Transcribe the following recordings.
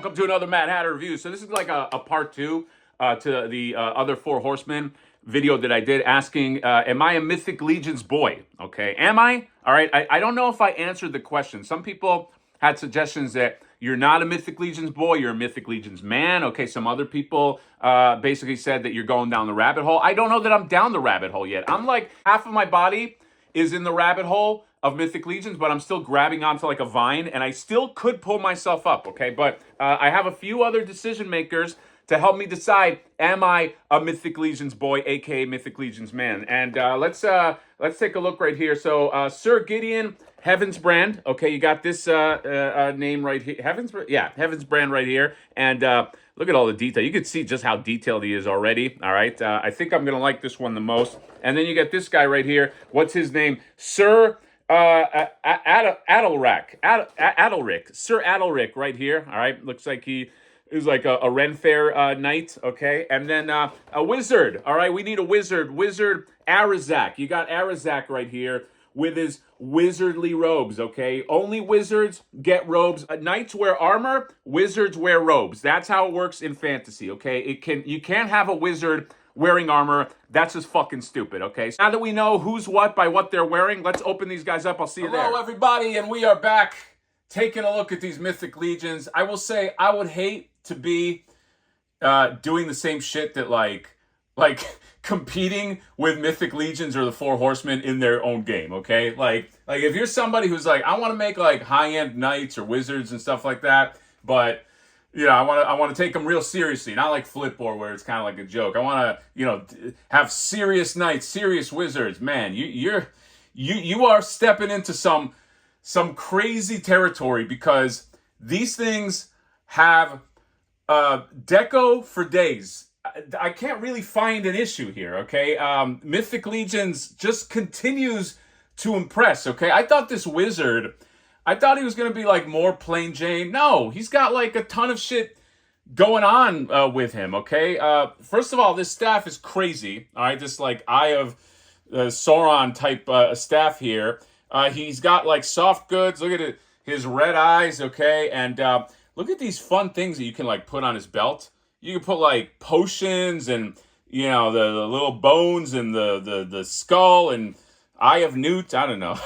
welcome to another Mad Hatter review. So this is like a part two to the other Four Horsemen video that I did asking, am I a Mythic Legion's boy? Okay, am I? All right, I don't know if I answered the question. Some people had suggestions that you're not a Mythic Legion's boy, you're a Mythic Legion's man. Okay, some other people basically said that you're going down the rabbit hole. I don't know that I'm down the rabbit hole yet. I'm like, half of my body is in the rabbit hole of Mythic Legions, but I'm still grabbing onto like a vine, and I still could pull myself up, okay? But I have a few other decision makers to help me decide, am I a Mythic Legions boy, aka Mythic Legions man? And let's take a look right here. So Sir Gideon Heavensbrand, okay, you got this name right here, Heavensbrand right here, and look at all the detail. You can see just how detailed he is already. All right, I think I'm gonna like this one the most. And then you get this guy right here. What's his name? Sir Adalric. Sir Adalric right here. All right, looks like he is like a Ren Fair knight. Okay, and then a wizard. All right, we need a wizard. Wizard Arazak. You got Arazak right here with his wizardly robes, okay? Only wizards get robes. Knights wear armor, wizards wear robes. That's how it works in fantasy, okay? You can't have a wizard wearing armor. That's just fucking stupid, okay? So now that we know who's what by what they're wearing, let's open these guys up. I'll see you there. Hello, everybody, and we are back taking a look at these Mythic Legions. I will say I would hate to be doing the same shit that like competing with Mythic Legions or the Four Horsemen in their own game, okay? Like if you're somebody who's like, I want to make like high-end knights or wizards and stuff like that, but you know, I want to take them real seriously, not like Flipboard where it's kind of like a joke. I want to, have serious knights, serious wizards. Man, you are stepping into some crazy territory because these things have deco for days. I can't really find an issue here, okay? Mythic Legions just continues to impress, okay? I thought this wizard, I thought he was going to be like more plain Jane. No, he's got like a ton of shit going on with him, okay? First of all, this staff is crazy, all right? This like Eye of Sauron type staff here. He's got like soft goods. Look at it, his red eyes, okay? And look at these fun things that you can like put on his belt. You can put like potions and the little bones and the skull and Eye of Newt. I don't know.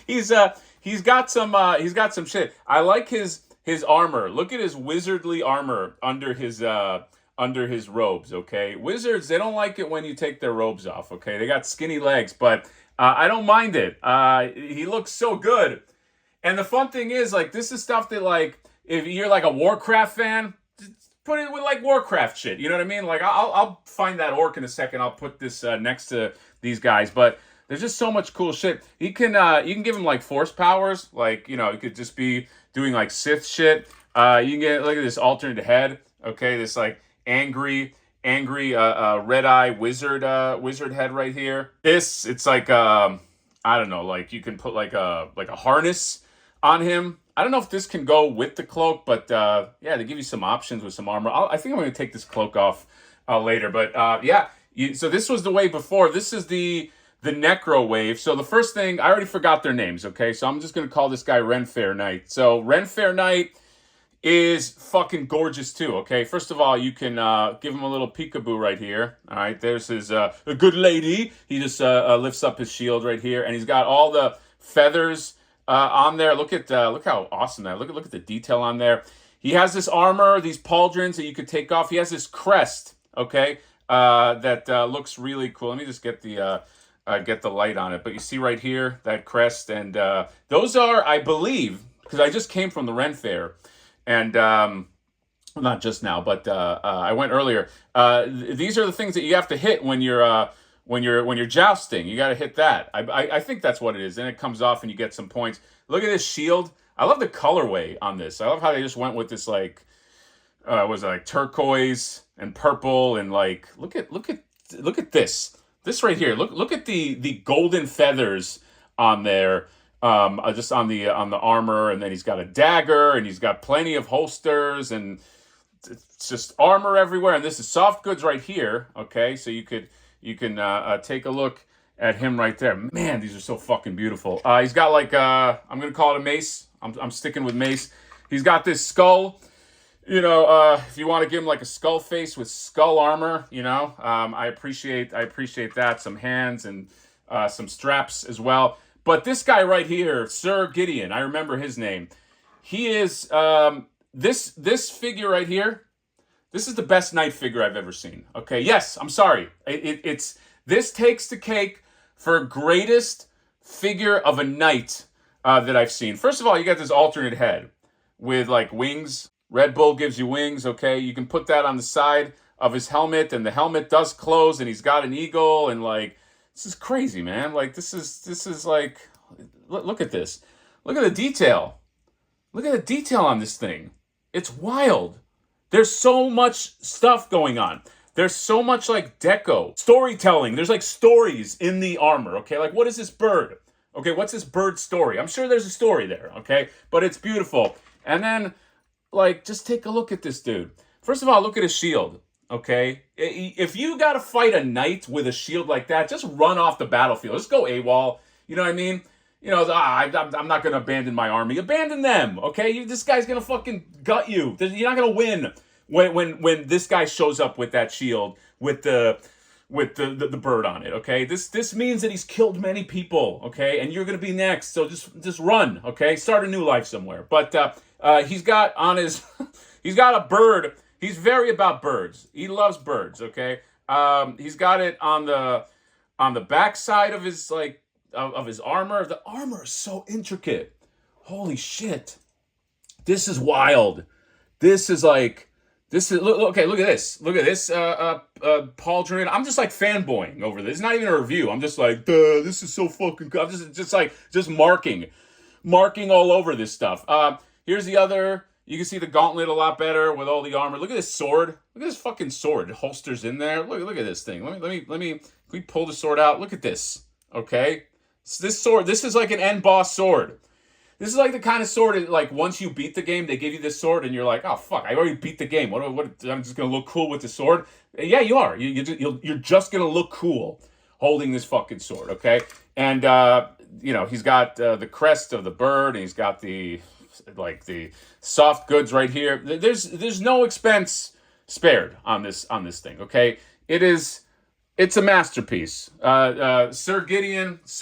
He's got some shit. I like his armor. Look at his wizardly armor under his robes. Okay, wizards, they don't like it when you take their robes off. Okay, they got skinny legs, but I don't mind it. He looks so good. And the fun thing is, like, this is stuff that, like, if you're like a Warcraft fan, put it with like Warcraft shit. You know what I mean? Like, I'll find that orc in a second. I'll put this next to these guys, but there's just so much cool shit. You can give him like force powers. Like, you could just be doing like Sith shit. You can get, look at this alternate head. Okay, this like angry red eye wizard head right here. It's like I don't know, like you can put like a harness on him. I don't know if this can go with the cloak, but yeah, they give you some options with some armor. I think I'm going to take this cloak off later, but yeah. So this was the wave before. This is the Necro wave. So the first thing, I already forgot their names, okay? So I'm just going to call this guy Ren Fair Knight. So Ren Fair Knight is fucking gorgeous too, okay? First of all, you can give him a little peekaboo right here. All right, there's his a good lady. He just lifts up his shield right here, and he's got all the feathers on there. Look how awesome that. Look at the detail on there. He has this armor, these pauldrons that you could take off. He has this crest, okay, that looks really cool. Let me just get the light on it. But you see right here that crest, and those are, I believe, because I just came from the Ren Fair, and not just now, but I went earlier. These are the things that you have to hit when you're jousting. You got to hit that. I think that's what it is. Then it comes off and you get some points. Look at this shield. I love the colorway on this. I love how they just went with this like was it like turquoise and purple, and like look at this right here. Look at the golden feathers on there. Just on the armor, and then he's got a dagger, and he's got plenty of holsters, and it's just armor everywhere. And this is soft goods right here. Okay, so you can take a look at him right there. Man, these are so fucking beautiful. He's got like I'm gonna call it a mace. I'm sticking with mace. He's got this skull If you want to give him like a skull face with skull armor, I appreciate that. Some hands and some straps as well. But this guy right here, Sir Gideon, I remember his name. He is this figure right here. This is the best knight figure I've ever seen. Okay, yes, I'm sorry. It's this takes the cake for greatest figure of a knight that I've seen. First of all, you got this alternate head with like wings. Red Bull gives you wings. Okay, you can put that on the side of his helmet, and the helmet does close, and he's got an eagle, and like this is crazy, man. Like this is like look at this. Look at the detail. Look at the detail on this thing. It's wild. There's so much stuff going on. There's so much like deco, storytelling. There's like stories in the armor, okay? Like, what is this bird? Okay, what's this bird's story? I'm sure there's a story there, okay? But it's beautiful. And then, like, just take a look at this dude. First of all, look at his shield, okay? If you gotta fight a knight with a shield like that, just run off the battlefield. Just go AWOL. You know what I mean? I'm not going to abandon my army. Abandon them, okay? This guy's going to fucking gut you. You're not going to win when this guy shows up with that shield with the bird on it, okay? This means that he's killed many people, okay? And you're going to be next. So just run, okay? Start a new life somewhere. But he's got on his he's got a bird. He's very about birds. He loves birds, okay? He's got it on the back side of his of his armor. The armor is so intricate. Holy shit. This is wild. This is look at this. Look at this, Pauldron. I'm just like fanboying over this. It's not even a review. I'm just like, duh, this is so fucking cool. I'm just marking all over this stuff. Here's the other. You can see the gauntlet a lot better with all the armor. Look at this sword. Look at this fucking sword. It holsters in there. Look at this thing. Let me. Can we pull the sword out? Look at this. Okay. This sword, this is like an end boss sword. This is like the kind of sword that, like, once you beat the game, they give you this sword, and you're like, oh fuck, I already beat the game. What? I'm just gonna look cool with the sword. Yeah, you are. You're just gonna look cool holding this fucking sword, okay? And he's got the crest of the bird, and he's got the soft goods right here. There's no expense spared on this thing, okay? It's a masterpiece. Sir Gideon is,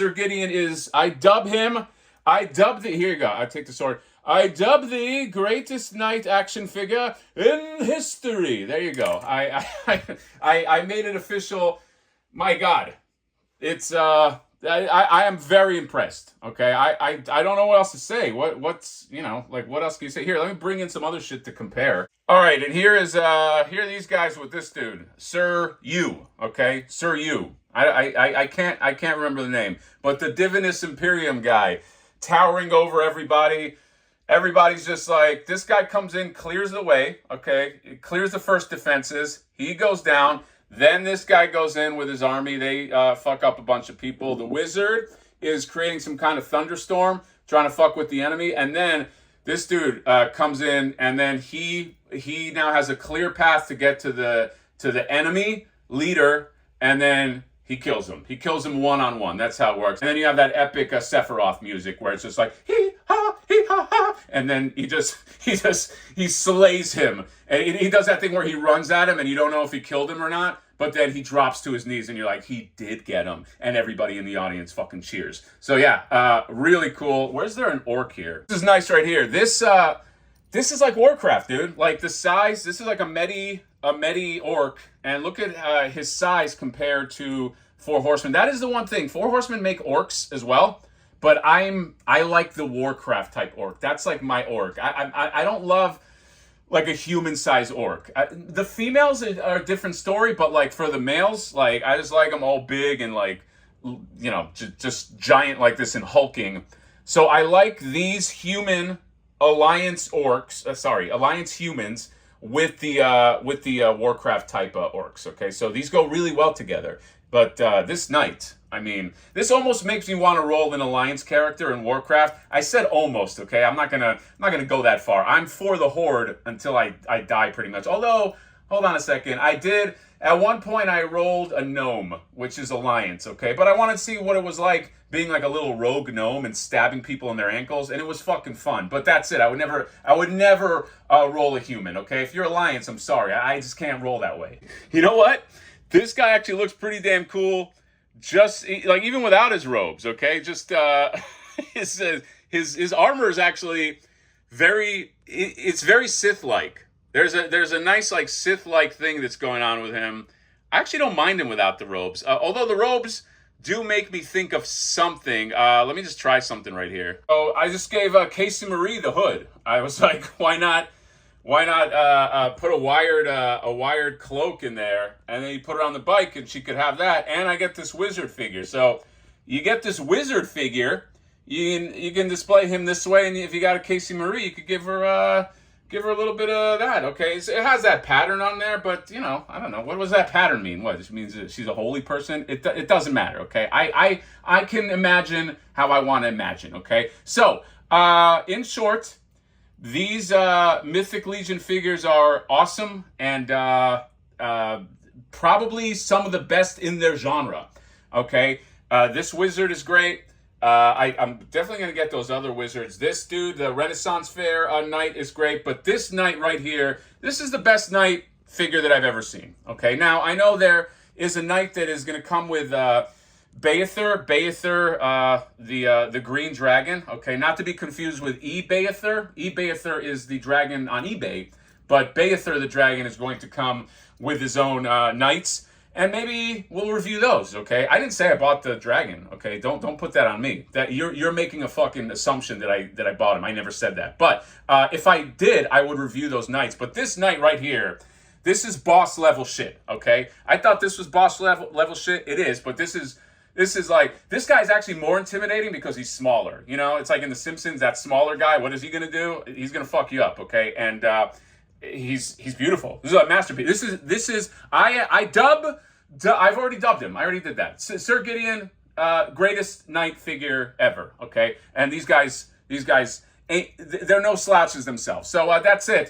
here you go, I take the sword. I dub the greatest knight action figure in history. There you go. I made it official. My God. I am very impressed. Okay. I don't know what else to say. What else can you say? Here, let me bring in some other shit to compare. All right, and here are these guys with this dude, Sir Yu. Okay, Sir Yu. I can't remember the name, but the Divinus Imperium guy, towering over everybody. Everybody's just like, this guy comes in, clears the way. Okay, it clears the first defenses. He goes down. Then this guy goes in with his army. They fuck up a bunch of people. The wizard is creating some kind of thunderstorm, trying to fuck with the enemy, and then this dude comes in, and then he now has a clear path to get to the enemy leader, and then he kills him. He kills him one-on-one. That's how it works. And then you have that epic Sephiroth music where it's just like hee ha ha, and then he slays him. And he does that thing where he runs at him, and you don't know if he killed him or not. But then he drops to his knees, and you're like, he did get him. And everybody in the audience fucking cheers. So yeah, really cool. Where's there an orc here? This is nice right here. This is like Warcraft, dude. Like the size, this is like a medi orc. And look at his size compared to Four Horsemen. That is the one thing. Four Horsemen make orcs as well. But I like the Warcraft type orc. That's like my orc. I don't love like a human-sized orc. The females are a different story, but like for the males, like I just like them all big and like, just giant like this and hulking. So I like these human alliance humans with the Warcraft type orcs. Okay, so these go really well together. But this knight, I mean, this almost makes me want to roll an alliance character in Warcraft. I said almost, okay? I'm not gonna go that far. I'm for the Horde until I die, pretty much. Although, hold on a second, I did At one point, I rolled a gnome, which is alliance, okay? But I wanted to see what it was like being like a little rogue gnome and stabbing people in their ankles, and it was fucking fun. But that's it. I would never roll a human, okay? If you're alliance, I'm sorry. I just can't roll that way. You know what? This guy actually looks pretty damn cool. Just like even without his robes, okay? Just his armor is actually it's very Sith-like. There's a nice like Sith-like thing that's going on with him. I actually don't mind him without the robes, although the robes do make me think of something. Let me just try something right here. Oh, I just gave Casey Marie the hood. I was like, why not put a wired cloak in there, and then you put her on the bike, and she could have that, and I get this wizard figure. So you get this wizard figure. You can display him this way, and if you got a Casey Marie, you could give her a little bit of that, okay? So it has that pattern on there, but, you know, I don't know. What does that pattern mean? What, it means that she's a holy person? It doesn't matter, okay? I can imagine how I want to imagine, okay? So, in short, these Mythic Legion figures are awesome and probably some of the best in their genre, okay? This wizard is great. I'm definitely going to get those other wizards. This dude, the Renaissance Fair knight is great, but this knight right here, this is the best knight figure that I've ever seen. Okay, now I know there is a knight that is going to come with Beathur, the green dragon. Okay, not to be confused with Beathur. Beathur is the dragon on eBay, but Beathur the dragon is going to come with his own knights. And maybe we'll review those, okay? I didn't say I bought the dragon, okay? Don't put that on me. That you're making a fucking assumption that I bought him. I never said that. But if I did, I would review those knights. But this knight right here, this is boss level shit, okay? I thought this was boss level shit. It is, but this is like, this guy's actually more intimidating because he's smaller. You know, it's like in The Simpsons, that smaller guy, what is he gonna do? He's gonna fuck you up, okay? And he's beautiful. This is a masterpiece. This is I've already dubbed him. I already did that. Sir Gideon, greatest knight figure ever. Okay, and these guys they're no slouches themselves. So that's it.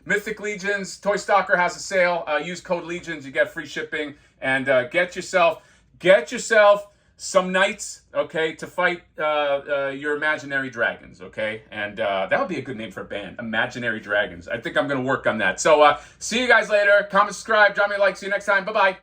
Mythic Legions, Toy Stalker has a sale. Use code Legions, you get free shipping, and get yourself some knights, okay, to fight your imaginary dragons, okay? And that would be a good name for a band, Imaginary Dragons. I think I'm going to work on that. So see you guys later. Comment, subscribe, drop me a like. See you next time. Bye-bye.